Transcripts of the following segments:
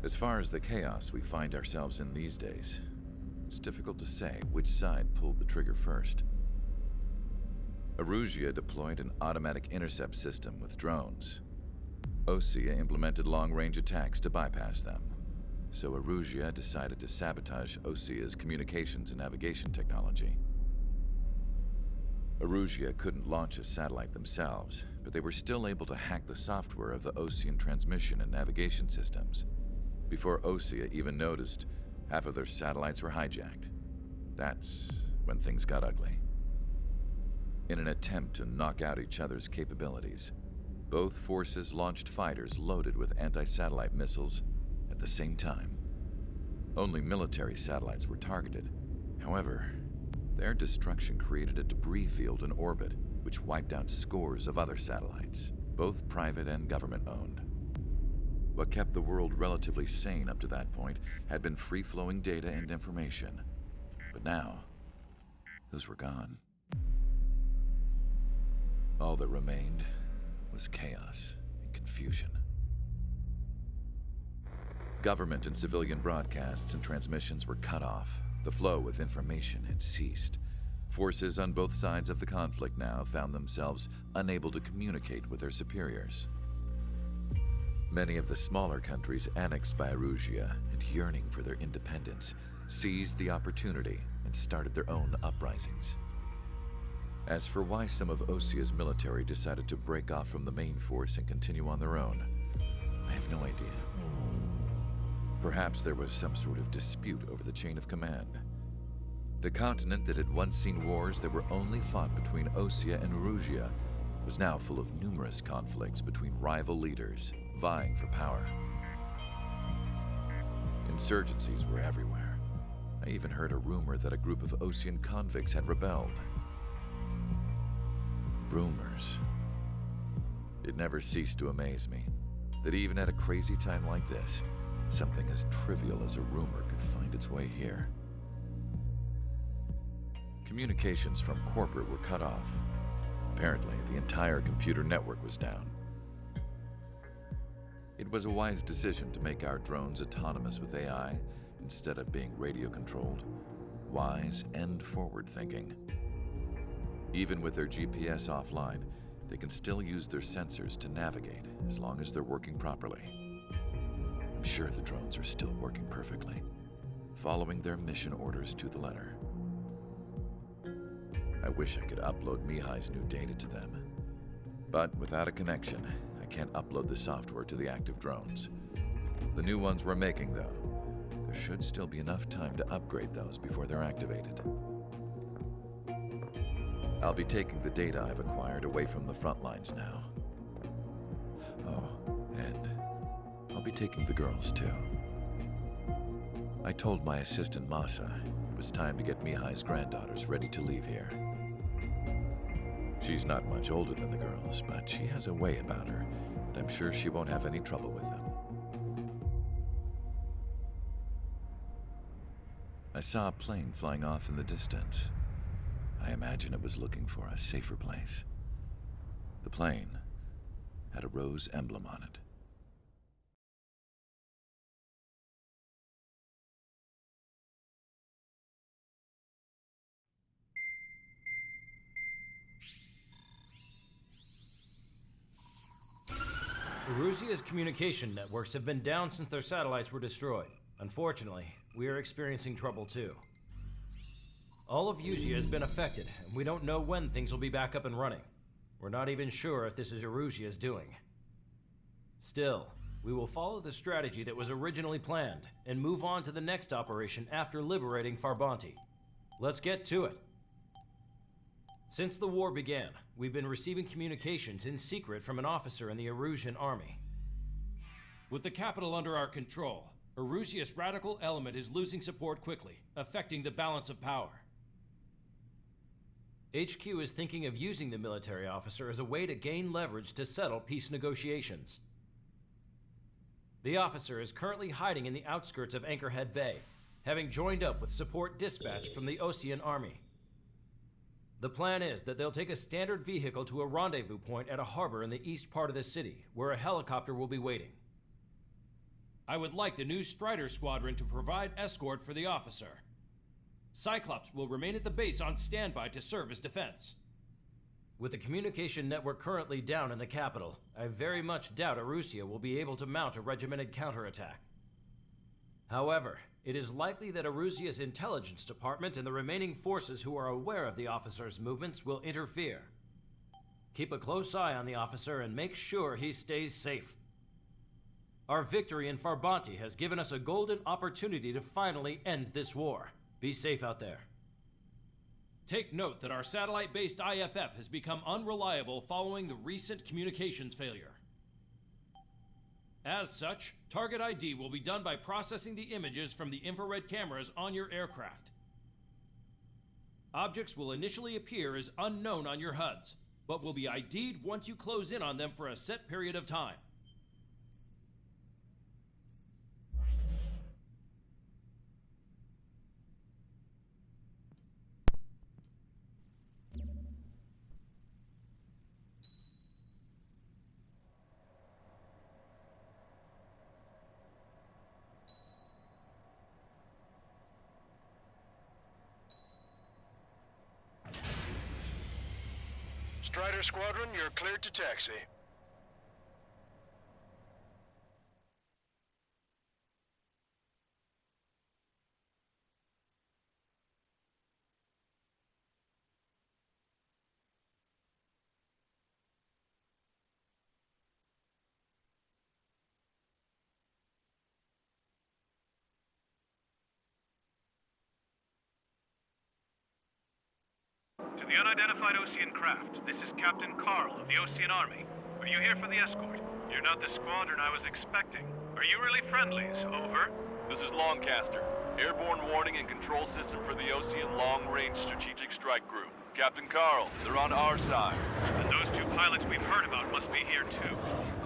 As far as the chaos we find ourselves in these days, it's difficult to say which side pulled the trigger first. Erusia deployed an automatic intercept system with drones. Osea implemented long-range attacks to bypass them. So Erusia decided to sabotage Osea's communications and navigation technology. Erusia couldn't launch a satellite themselves, but they were still able to hack the software of the Osean transmission and navigation systems. Before Osea even noticed, half of their satellites were hijacked. That's when things got ugly. In an attempt to knock out each other's capabilities, both forces launched fighters loaded with anti-satellite missiles at the same time. Only military satellites were targeted. However, their destruction created a debris field in orbit, which wiped out scores of other satellites, both private and government-owned. What kept the world relatively sane up to that point had been free-flowing data and information. But now, those were gone. All that remained was chaos and confusion. Government and civilian broadcasts and transmissions were cut off. The flow of information had ceased. Forces on both sides of the conflict now found themselves unable to communicate with their superiors. Many of the smaller countries annexed by Erusia and yearning for their independence seized the opportunity and started their own uprisings. As for why some of Osea's military decided to break off from the main force and continue on their own, I have no idea. Perhaps there was some sort of dispute over the chain of command. The continent that had once seen wars that were only fought between Osea and Erusia was now full of numerous conflicts between rival leaders vying for power. Insurgencies were everywhere. I even heard a rumor that a group of Osean convicts had rebelled. Rumors. It never ceased to amaze me that even at a crazy time like this, something as trivial as a rumor could find its way here. Communications from corporate were cut off. Apparently, the entire computer network was down. It was a wise decision to make our drones autonomous with AI instead of being radio-controlled. Wise and forward-thinking. Even with their GPS offline, they can still use their sensors to navigate as long as they're working properly. I'm sure the drones are still working perfectly, following their mission orders to the letter. I wish I could upload Mihai's new data to them. But without a connection, I can't upload the software to the active drones. The new ones we're making, though, there should still be enough time to upgrade those before they're activated. I'll be taking the data I've acquired away from the front lines now. Oh, and I'll be taking the girls too. I told my assistant Masa it was time to get Mihai's granddaughters ready to leave here. She's not much older than the girls, but she has a way about her, and I'm sure she won't have any trouble with them. I saw a plane flying off in the distance. I imagine it was looking for a safer place. The plane had a rose emblem on it. Erusia's communication networks have been down since their satellites were destroyed. Unfortunately, we are experiencing trouble too. All of Usia has been affected, and we don't know when things will be back up and running. We're not even sure if this is Erusia's doing. Still, we will follow the strategy that was originally planned, and move on to the next operation after liberating Farbanti. Let's get to it. Since the war began, we've been receiving communications in secret from an officer in the Erusian army. With the capital under our control, Erusia's radical element is losing support quickly, affecting the balance of power. HQ is thinking of using the military officer as a way to gain leverage to settle peace negotiations. The officer is currently hiding in the outskirts of Anchorhead Bay, having joined up with support dispatched from the Osean army. The plan is that they'll take a standard vehicle to a rendezvous point at a harbor in the east part of the city, where a helicopter will be waiting. I would like the new Strider Squadron to provide escort for the officer. Cyclops will remain at the base on standby to serve as defense. With the communication network currently down in the capital, I very much doubt Erusia will be able to mount a regimented counterattack. However, it is likely that Erusia's intelligence department and the remaining forces who are aware of the officer's movements will interfere. Keep a close eye on the officer and make sure he stays safe. Our victory in Farbanti has given us a golden opportunity to finally end this war. Be safe out there. Take note that our satellite-based IFF has become unreliable following the recent communications failure. As such, target ID will be done by processing the images from the infrared cameras on your aircraft. Objects will initially appear as unknown on your HUDs, but will be ID'd once you close in on them for a set period of time. Strider Squadron, you're cleared to taxi. To the unidentified Osean craft, this is Captain Carl of the Osean Army. Are you here for the escort? You're not the squadron I was expecting. Are you really friendlies? Over. This is Longcaster. Airborne warning and control system for the Osean Long-Range Strategic Strike Group. Captain Carl, they're on our side. And those two pilots we've heard about must be here too.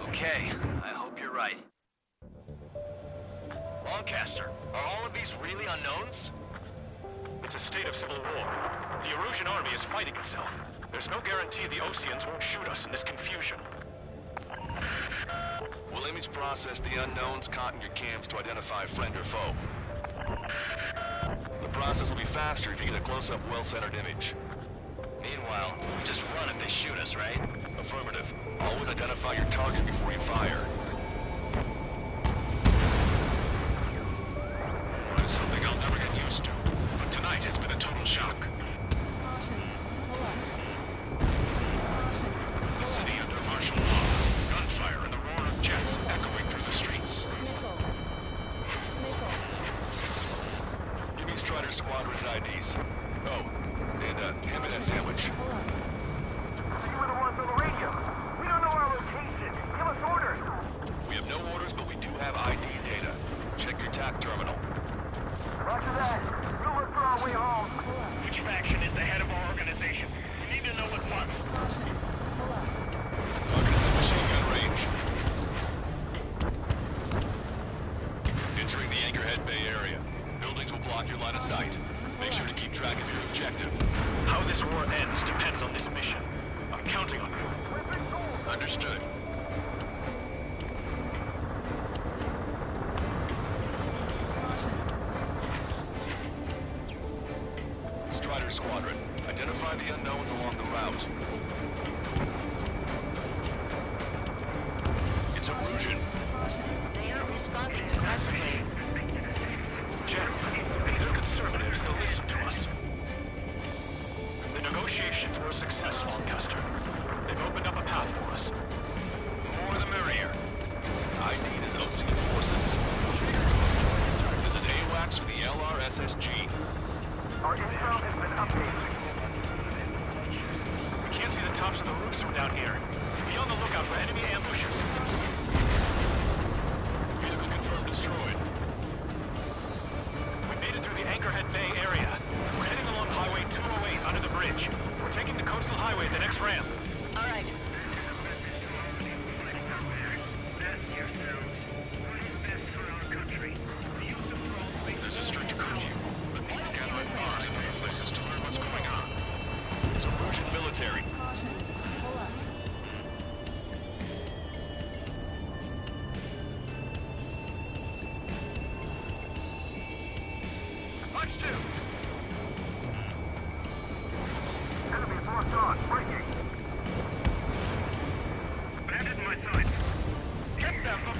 Okay, I hope you're right. Longcaster, are all of these really unknowns? It's a state of civil war. The Erusian army is fighting itself. There's no guarantee the Oseans won't shoot us in this confusion. We'll image process the unknowns caught in your cams to identify friend or foe. The process will be faster if you get a close-up, well-centered image. Meanwhile, we just run if they shoot us, right? Affirmative. Always identify your target before you fire. It's something I'll never get used to. But tonight has been a total shock. The city under martial law. Gunfire and the roar of jets echoing through the streets. Give me Strider Squadron's IDs. Oh, and hand me that sandwich. You were the ones on the radio. We don't know our location. Give us orders. We have no orders, but we do have ID data. Check your TAC terminal. Roger that. We'll look for our way home. Which faction is the head of our organization? You need to know at once. Target is in machine gun range. Entering the Anchorhead Bay area. Buildings will block your line of sight. Make sure to keep track of your objective. How this war ends depends on this mission. I'm counting on you. Understood. Strider Squadron, identify the unknowns along the route. It's Erusian. They aren't responding aggressively. Generally, if they're conservatives, they'll listen to us. The negotiations were a success, Lancaster. They've opened up a path for us. The more the merrier. ID'd as Osean forces. This is AWACS for the LRSSG. Our intel has been updated. We can't see the tops of the roofs from down here. Be on the lookout for enemy ambushes. Vehicle confirmed destroyed. We made it through the Anchorhead Bay area. We're heading along Highway 208 under the bridge. We're taking the coastal highway at the next ramp. All right. There's a strict curfew, but people gather at bars and other places to learn what's going on. It's Erusian military.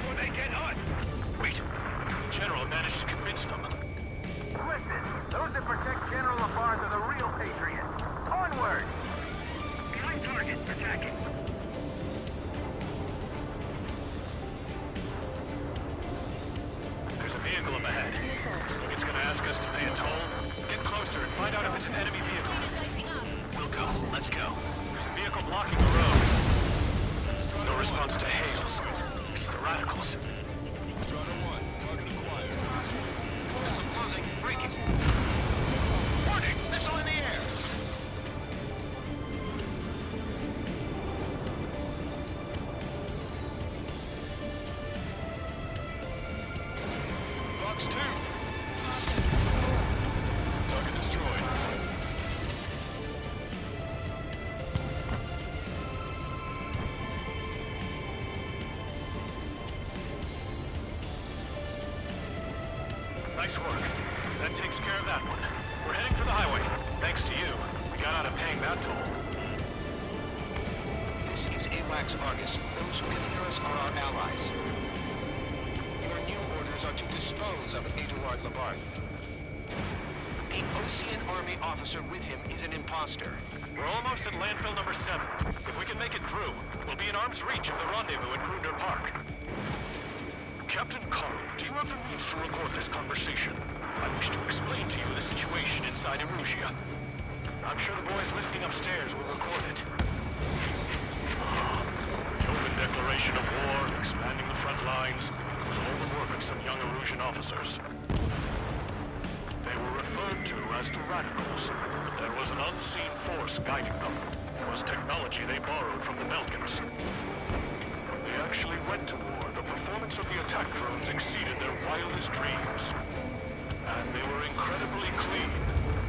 before they get us! Wait. General managed to convince them. Listen, those that protect General Labarge are the real patriots. Onward! Behind target, attacking. There's a vehicle up ahead. Think it's gonna ask us to pay a toll? Get closer and find out if it's an enemy vehicle. We'll go. Let's go. There's a vehicle blocking the road. No response to hails. It's the radicals. Strata 1, target acquired. Missile closing. Breaking. Warning! Missile in the air! Fox 2. Target destroyed. Nice work. That takes care of that one. We're heading for the highway. Thanks to you. We got out of paying that toll. This is AWACS Argus. Those who can hear us are our allies. Your new orders are to dispose of Eduard Labarth. The Osean Army officer with him is an imposter. We're almost at landfill number 7. If we can make it through, we'll be in arm's reach of the rendezvous at Grunder Park. Captain Carl, do you have the means to record this conversation? I wish to explain to you the situation inside Erusia. I'm sure the boys listening upstairs will record it. The open declaration of war, expanding the front lines, was all the work of some young Erusian officers. They were referred to as the Radicals, but there was an unseen force guiding them. It was technology they borrowed from the Melkins. When they actually went to war, the performance of the attack drones exceeded their wildest dreams. And they were incredibly clean,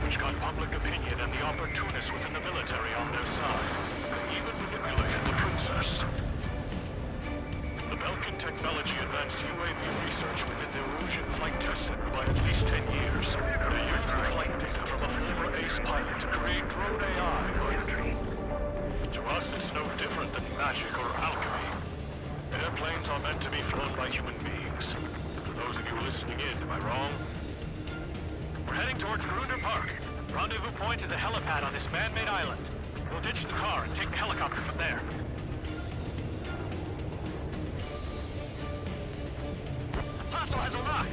which got public opinion and the opportunists within the military on their side. They even manipulated the princess. The Belkin technology advanced UAV research within the Erusian Flight Test Center by at least 10 years. They used the flight data from a former ace pilot to create drone AI. To us, it's no different than magic or alchemy. Airplanes are meant to be flown by human beings. For those of you listening in, am I wrong? We're heading towards Grunder Park. Rendezvous point is a helipad on this man-made island. We'll ditch the car and take the helicopter from there. Hostile has a lock!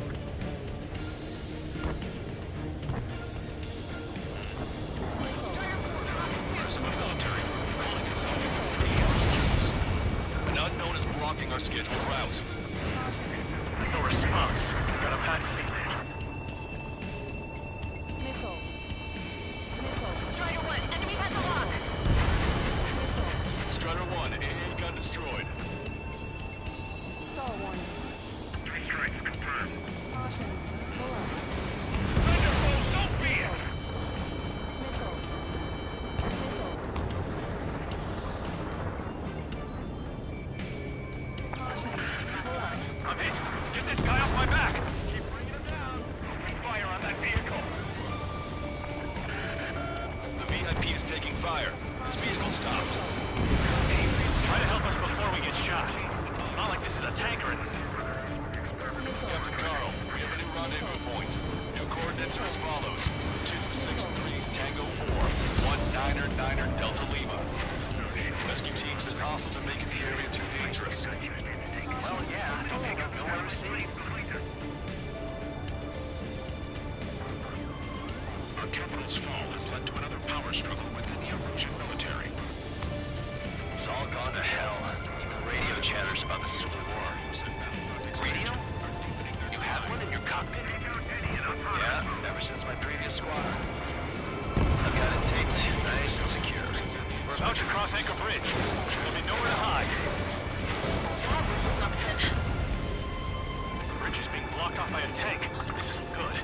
Members of a military calling itself the An unknown is blocking our scheduled route. No response. Got a bad feeling. Missile. Strider 1, enemy has a lock. Strider 1, AA gun destroyed. Star warning. 3 strikes confirmed. Caution. Pull up. Thunderbolt, don't be it! Missile. Caution. Pull up. I'm hit. Get this guy off my back. Keep bringing him down. Open fire on that vehicle. The VIP is taking fire. His vehicle stopped. Try to help us before we get shot. It's not like this is a tank or anything. Captain Carl, we have a new rendezvous point. New coordinates are as follows. 263 Tango 4, 1999 Delta Lima. Rescue team says hostiles are making the area too dangerous. Well, yeah. Don't think I've nowhere to sleep. Our capital's fall has led to another power struggle within the Erusian military. It's all gone to hell. Even radio chatters about the Civil War. Radio? You have one in your cockpit? Yeah, ever since my previous squad. I've got it taped, nice and secure. We're about to cross Anchor Bridge. There'll be nowhere to hide. That was something. The bridge is being blocked off by a tank. This isn't good.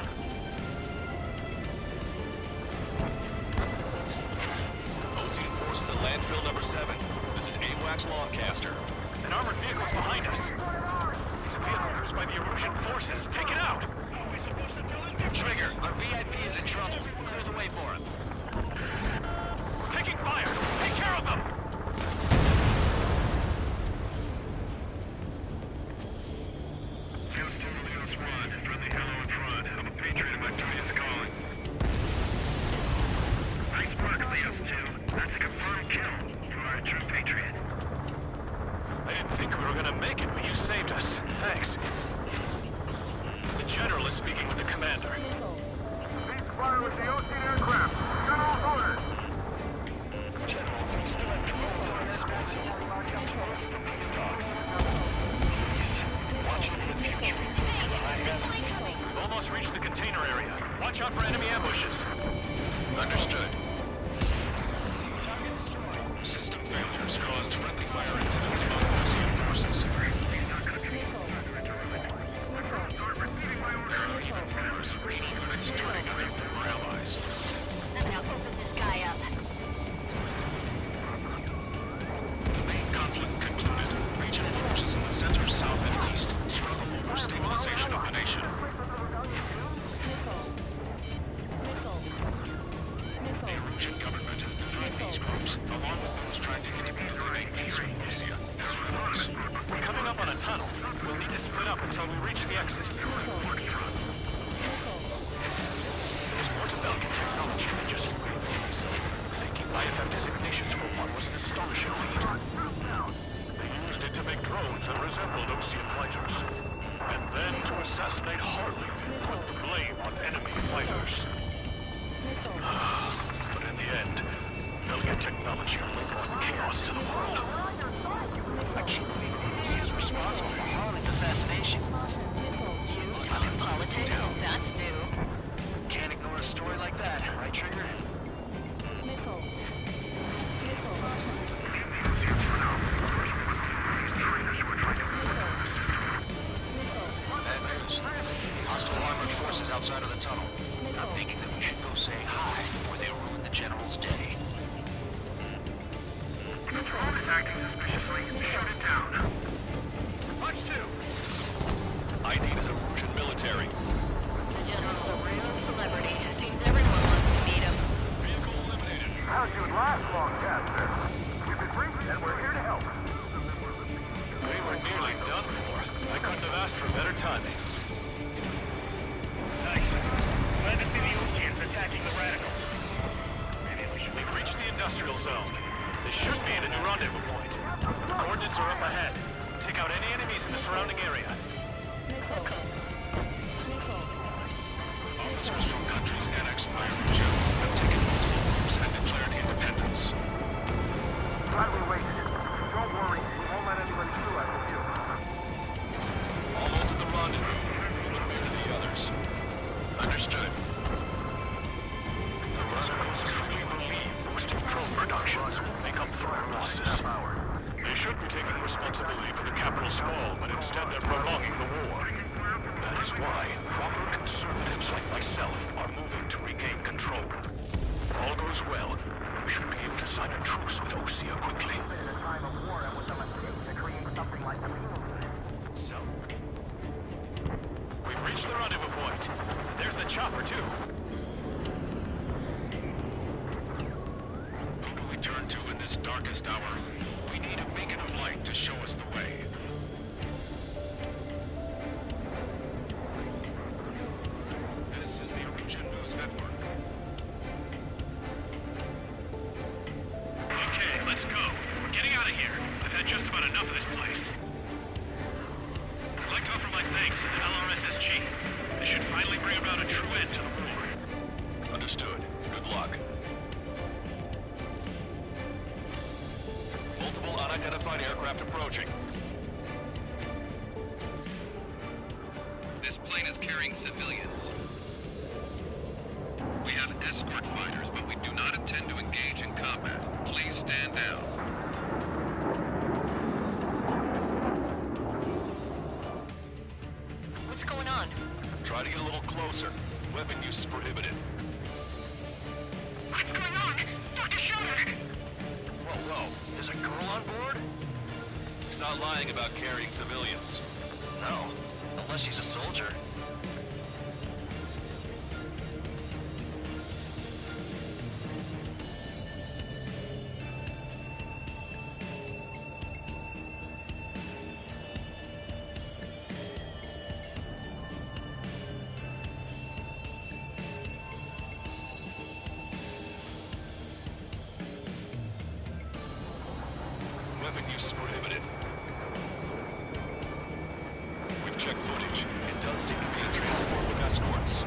Osean forces at landfill number 7. This is AWACS Lancaster. An armored vehicle's behind us. It's a vehicle used by the Erusian forces. Take it out! Trigger, our VIP is in trouble. Clear the way for him. We're taking fire! Take care of them! until we reach the exit. Those Mortabellion technology they just agreed with us. Thinking IFF designations for one was an astonishing feat. They used it to make drones that resembled Osean fighters. And then to assassinate Harley, put the blame on enemy fighters. But in the end, Bellion technology only brought chaos to the world. I can't believe Lucy is responsible for Harlan's assassination. You talking politics? That's new. Can't ignore a story like that, right, Trigger? Bad news. Hostile armored forces outside of the tunnel. I'm thinking that we should go say hi before they ruin the General's day. The drone is acting suspiciously. Shoot it down. Watch two. ID'd as a Russian military. The General's a real celebrity. Seems everyone wants to meet him. Vehicle eliminated. How'd you last long, Casper? We've been briefed and we're here to help. We were nearly done for. I couldn't have asked for better timing. Nice. Glad to see the Oseans attacking the radicals. We've reached the industrial zone. They should be at a new rendezvous point. Coordinates are up ahead. Take out any enemies in the surrounding area. Officers from countries annexed by a region have taken multiple groups and declared independence. Glad we waited. Don't worry, we won't let anybody through after you. Almost at the rendezvous. Clear to the others. Understood. The radicals truly believe boosting drone productions will make up for our losses. They should be taking responsibility for the capital's fall, but instead they're prolonging the war. That is why proper conservatives like myself are moving to regain control. If all goes well, we should be able to sign a truce with Osea quickly. So, We've reached the rendezvous point. There's the chopper, too. Who do we turn to in this darkest hour? We need a beacon of light to show us the way. This is the Erusian News Network. Okay, let's go. We're getting out of here. I've had just about enough of this place. I'd like to offer my thanks to the LRSSG. They should finally bring about a true end to the war. understood. Good luck. Multiple unidentified aircraft approaching. This plane is carrying civilians. We have escort fighters, but we do not intend to engage in combat. Please stand down. What's going on? Try to get a little closer. Weapon use is prohibited. What's going on? Dr. Schroeder! Whoa, whoa. There's a girl on board? He's not lying about carrying civilians. No. Unless she's a soldier. Weapon use is prohibited. We've checked footage. It does seem to be a transport with escorts.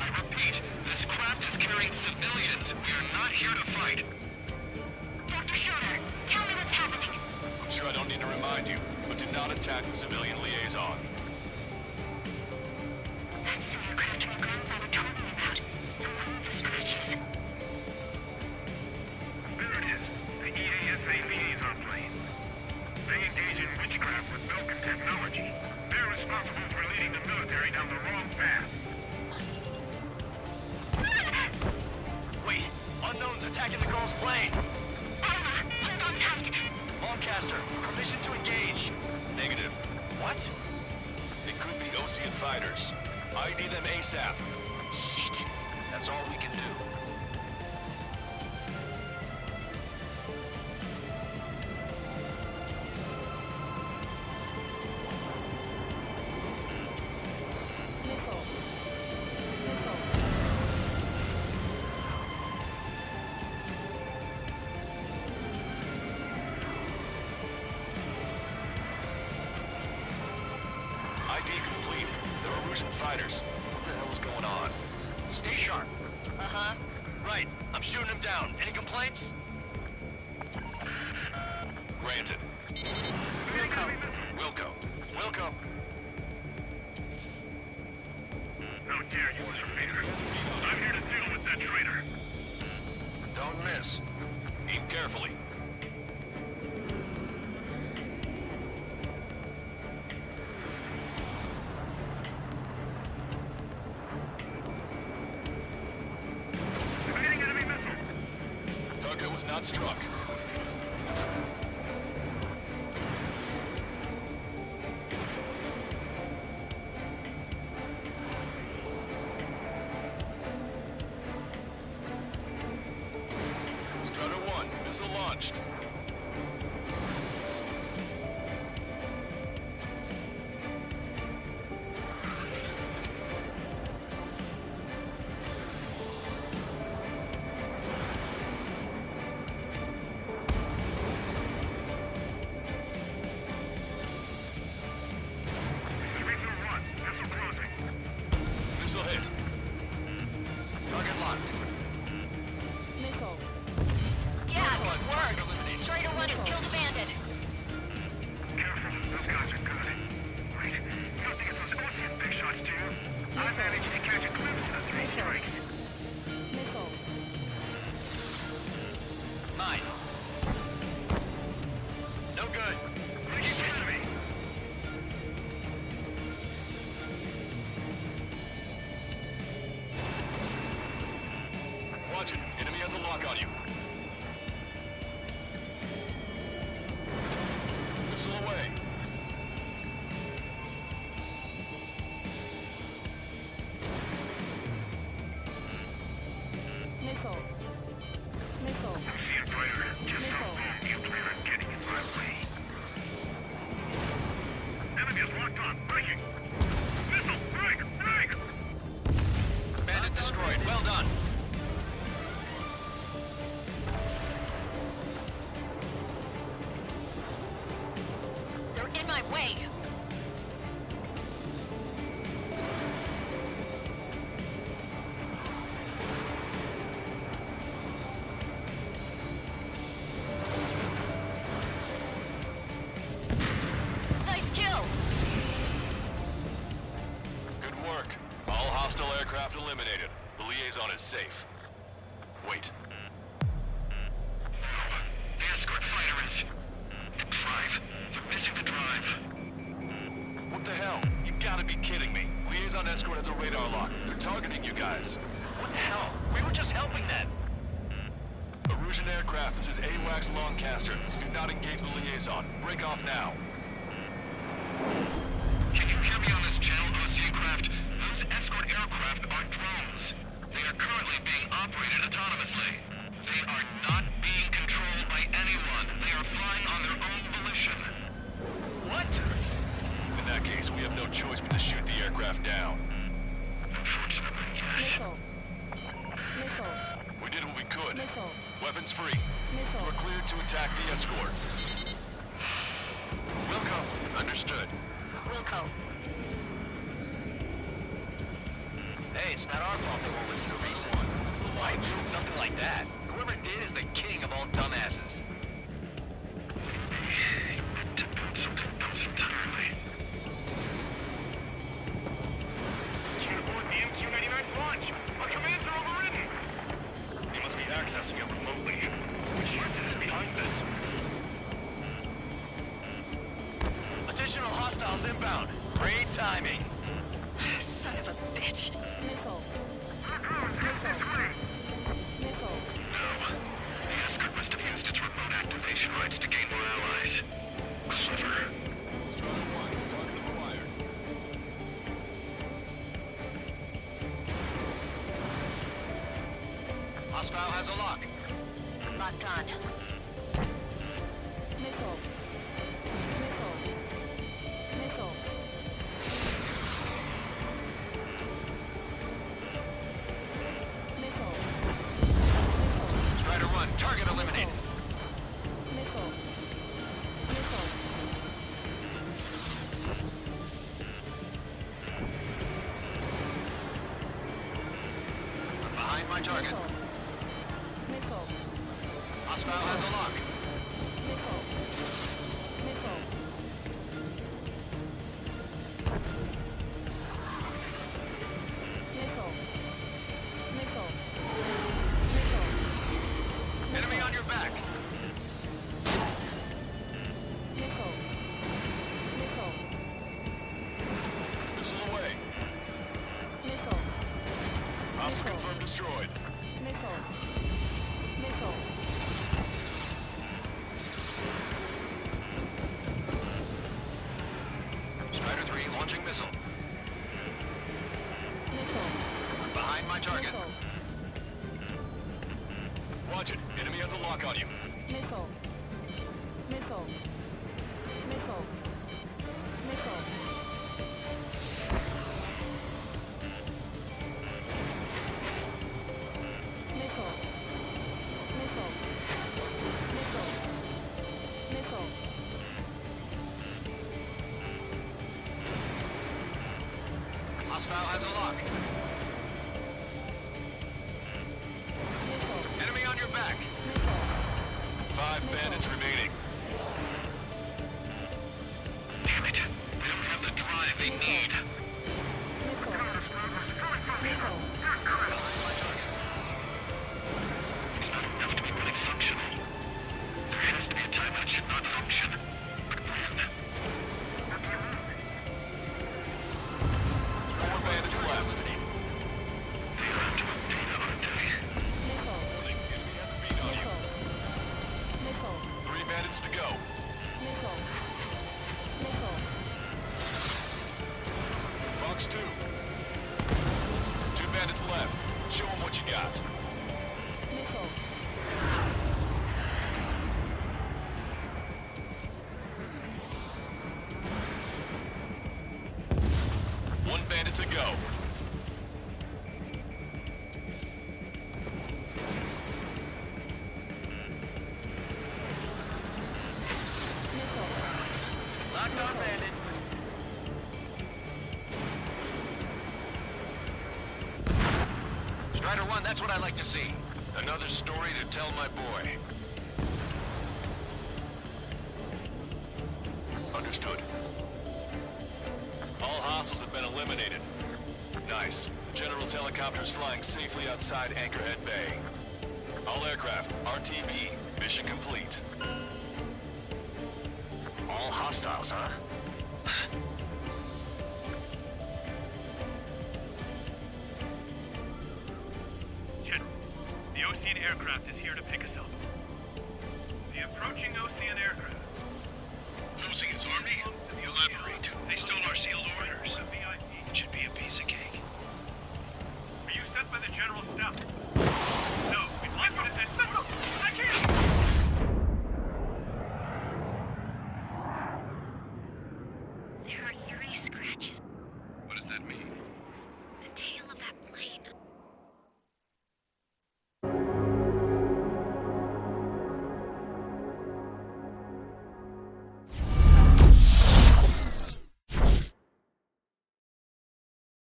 I repeat, this craft is carrying civilians. We are not here to fight. Dr. Schroeder, tell me what's happening. I'm sure I don't need to remind you, but do not attack the civilian liaison. That's the aircraft my grandfather told me about. The one with the scratches. There it is. The EASA liaison plane. They engage in witchcraft with Belkin technology. They're responsible for leading the military down the wrong path. Wait, unknown's attacking the girl's plane. Alma, hold on tight. Lancaster, permission to engage. Negative. What? It could be Osean fighters. ID them ASAP. Shit. That's all we can do. ID complete. They're Erusian fighters. What the hell is going on? Stay sharp. Uh-huh. Right, I'm shooting him down. Any complaints? Granted. Wilco. Wilco. Wilco. How dare you interfere? I'm here to deal with that traitor. Don't miss. Aim carefully. Evading enemy missile. Target was not struck. Strider 1, missile launched. Regional 1, missile crossing. Missile hit. Target locked. Missile. Yeah, good work. Strider 1 has killed a bandit. Careful, those guys are good. Wait, you don't think it's those Ocean big shots, do you? I managed to catch a glimpse of the 3 strikes. Missile. Mine. No good. Are you kidding me? Watch it. Enemy has a lock on you. Missile away. Missile. Missile. See a fighter. Just how long do you plan on getting in my way? Enemy is locked on. Breaking. Missile! Break! Break! Bandit destroyed. Well done. They're in my way. Nice kill. Good work. All hostile aircraft eliminated. The liaison is safe. Wait. The escort fighter is... The drive. They're missing the drive. What the hell? You gotta be kidding me. Liaison escort has a radar lock. They're targeting you guys. What the hell? We were just helping them. Erusian aircraft, this is AWACS Longcaster. Do not engage the liaison. Break off now. Can you hear me on this channel, OC craft? Those escort aircraft are drones. They are currently being operated autonomously. They are not being controlled by anyone. They are flying on their own volition. What? In that case, we have no choice but to shoot the aircraft down. Unfortunately, yes. Missile. Missile. We did what we could. Missile. Weapons free. Missile. We're cleared to attack the escort. Wilco. Understood. Wilco. Hey, it's not our fault they won't listen to reason. Why do something like that? Whoever did is the king of all dumbasses. To build something else entirely. You aboard the MQ-99 launch. Our commands are overridden. They must be accessing it remotely. Which unit is behind this? Additional hostiles inbound. Great timing. Son of a bitch. Missile. Missile. No. The escort must have used its remote activation rights to gain more allies. Clever. Strider 1, target acquired. Hostile has a lock. Locked on. Missile. Missile. Missile. Missile. Strider 1, target eliminated. Missile. Missile. my target. Missile. Hostile has a lock. Missile. Missile. Missile. Missile. Missile. Enemy on your back. Missile. Missile. Missile away. Missile. Hostile confirmed destroyed. Missile. Missile. Strider 3 launching missile. Missile. Behind my target. Missile. Watch it. Enemy has a lock on you. Missile. Missile. Missile. Missile. Missile. Missile. Missile. Missile. Hostile has a lock. Missile. Enemy on your back. Missile. 5 bandits remaining. Damn it. They don't have the drive they need. Missile. Missile. It's not enough to be fully functional. There has to be a time when it should not function. But when? 4 bandits left. They're out of data, aren't they? Missile. Enemy has a beat on you. Missile. 3 bandits to go. Missile. Missile. Fox 2. 2 bandits left. Show them what you got. Missile. One bandit to go. Locked on bandit. Strider 1, that's what I like to see. Another story to tell my boy. Understood. All hostiles have been eliminated. Nice. General's helicopter is flying safely outside Anchorhead Bay. All aircraft, RTB, mission complete. All hostiles, huh? General, the Ocean aircraft is here to pick us up.